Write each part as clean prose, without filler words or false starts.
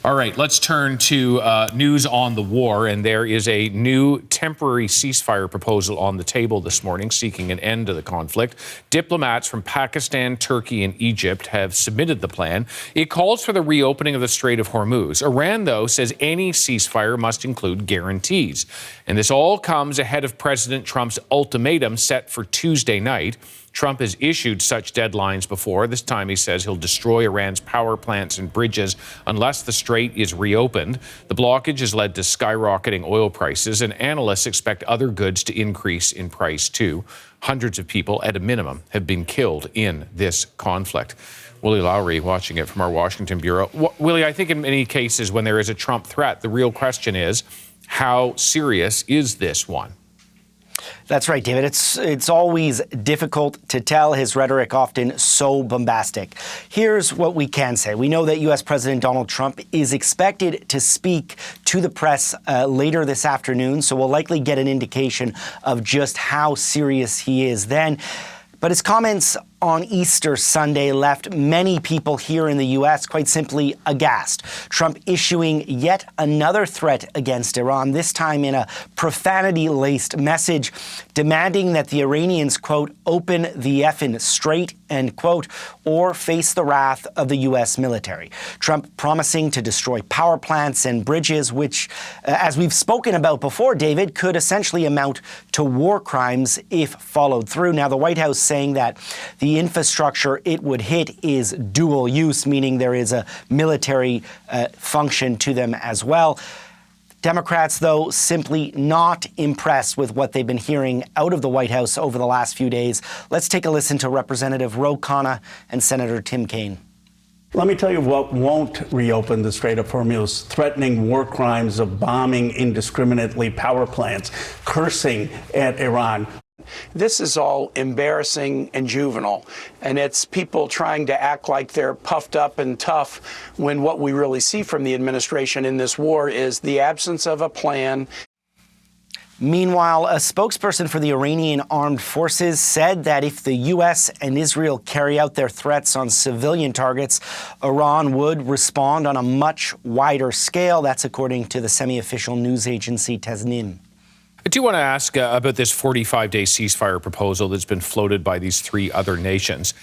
All right, let's turn to news on the war, and there is a new temporary ceasefire proposal on the table this morning seeking an end to the conflict. Diplomats from Pakistan, Turkey, and Egypt have submitted the plan. It calls for the reopening of the Strait of Hormuz. Iran, though, says any ceasefire must include guarantees. And this all comes ahead of President Trump's ultimatum set for Tuesday night. Trump has issued such deadlines before. This time he says he'll destroy Iran's power plants and bridges unless the strait is reopened. The blockage has led to skyrocketing oil prices, and analysts expect other goods to increase in price too. Hundreds of people, at a minimum, have been killed in this conflict. Willie Lowry watching it from our Washington bureau. Willie, I think in many cases when there is a Trump threat, the real question is, how serious is this one? That's right, David. It's always difficult to tell. His rhetoric often so bombastic. Here's what we can say. We know that U.S. President Donald Trump is expected to speak to the press later this afternoon, so we'll likely get an indication of just how serious he is then. But his comments on Easter Sunday left many people here in the U.S. quite simply aghast. Trump issuing yet another threat against Iran, this time in a profanity-laced message demanding that the Iranians, quote, open the effing strait, end quote, or face the wrath of the U.S. military. Trump promising to destroy power plants and bridges, which, as we've spoken about before, David, could essentially amount to war crimes if followed through. Now, the White House saying that the infrastructure it would hit is dual use, meaning there is a military function to them as well. Democrats, though, simply not impressed with what they've been hearing out of the White House over the last few days. Let's take a listen to Representative Ro Khanna and Senator Tim Kaine. Let me tell you what won't reopen the Strait of Hormuz: threatening war crimes of bombing indiscriminately power plants, cursing at Iran. This is all embarrassing and juvenile, and it's people trying to act like they're puffed up and tough when what we really see from the administration in this war is the absence of a plan. Meanwhile, a spokesperson for the Iranian armed forces said that if the U.S. and Israel carry out their threats on civilian targets, Iran would respond on a much wider scale. That's according to the semi-official news agency Tasnim. I do want to ask about this 45-day ceasefire proposal that's been floated by these three other nations.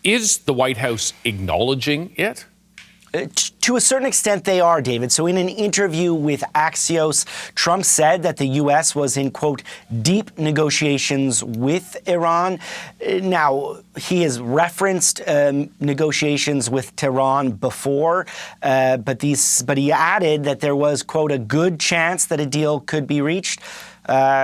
Is the White House acknowledging it? To a certain extent, they are, David. So in an interview with Axios, Trump said that the U.S. was in, quote, deep negotiations with Iran. Now, he has referenced negotiations with Tehran before, but he added that there was, quote, a good chance that a deal could be reached.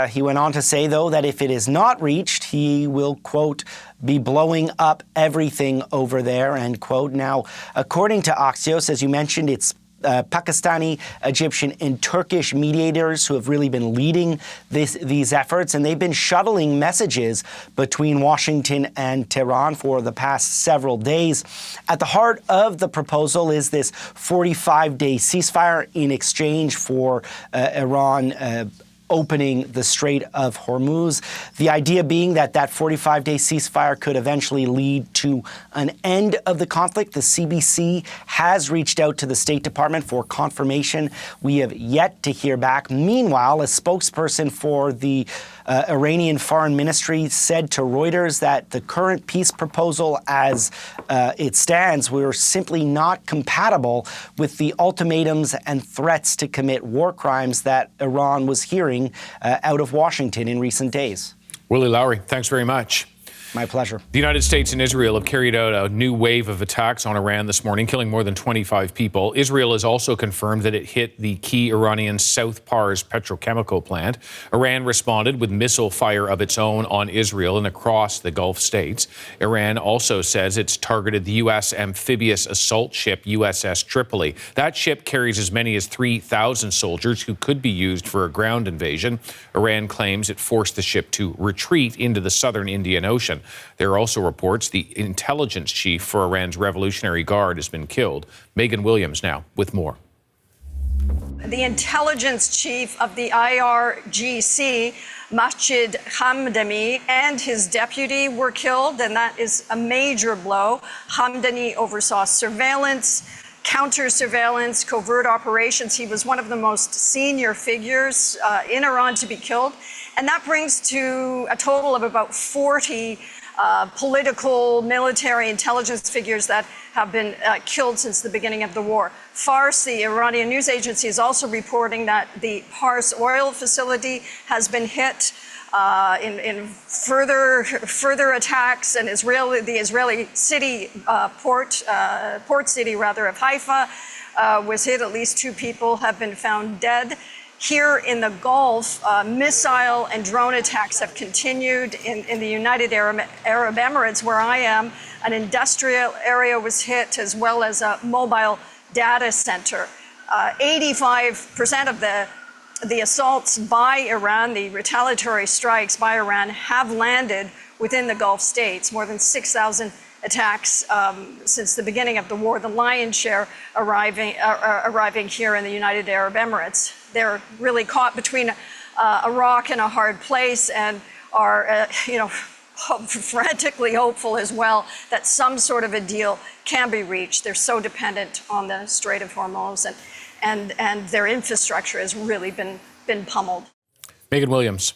He went on to say, though, that if it is not reached, he will, quote, be blowing up everything over there, end quote. Now, according to Axios, as you mentioned, it's Pakistani, Egyptian, and Turkish mediators who have really been leading these efforts, and they've been shuttling messages between Washington and Tehran for the past several days. At the heart of the proposal is this 45-day ceasefire in exchange for Iran opening the Strait of Hormuz. The idea being that 45-day ceasefire could eventually lead to an end of the conflict. The CBC has reached out to the State Department for confirmation. We have yet to hear back. Meanwhile, a spokesperson for the Iranian Foreign Ministry said to Reuters that the current peace proposal as it stands were simply not compatible with the ultimatums and threats to commit war crimes that Iran was hearing out of Washington in recent days. Willie Lowry, thanks very much. My pleasure. The United States and Israel have carried out a new wave of attacks on Iran this morning, killing more than 25 people. Israel has also confirmed that it hit the key Iranian South Pars petrochemical plant. Iran responded with missile fire of its own on Israel and across the Gulf states. Iran also says it's targeted the U.S. amphibious assault ship USS Tripoli. That ship carries as many as 3,000 soldiers who could be used for a ground invasion. Iran claims it forced the ship to retreat into the southern Indian Ocean. There are also reports the intelligence chief for Iran's Revolutionary Guard has been killed. Megan Williams now with more. The intelligence chief of the IRGC, Masjid Hamdani, and his deputy were killed, and that is a major blow. Hamdani oversaw surveillance, counter surveillance, covert operations. He was one of the most senior figures in Iran to be killed. And that brings to a total of about 40 political, military, intelligence figures that have been killed since the beginning of the war. Fars, the Iranian news agency, is also reporting that the Pars oil facility has been hit in further attacks, and the Israeli city port city of Haifa was hit. At least 2 people have been found dead. Here in the Gulf, missile and drone attacks have continued. In the United Arab Emirates, where I am, an industrial area was hit, as well as a mobile data center. 85% of the assaults by Iran, the retaliatory strikes by Iran, have landed within the Gulf states. More than 6,000 attacks since the beginning of the war, the lion's share arriving here in the United Arab Emirates. They're really caught between a rock and a hard place, and are, frantically hopeful as well that some sort of a deal can be reached. They're so dependent on the Strait of Hormuz, and their infrastructure has really been pummeled. Megan Williams.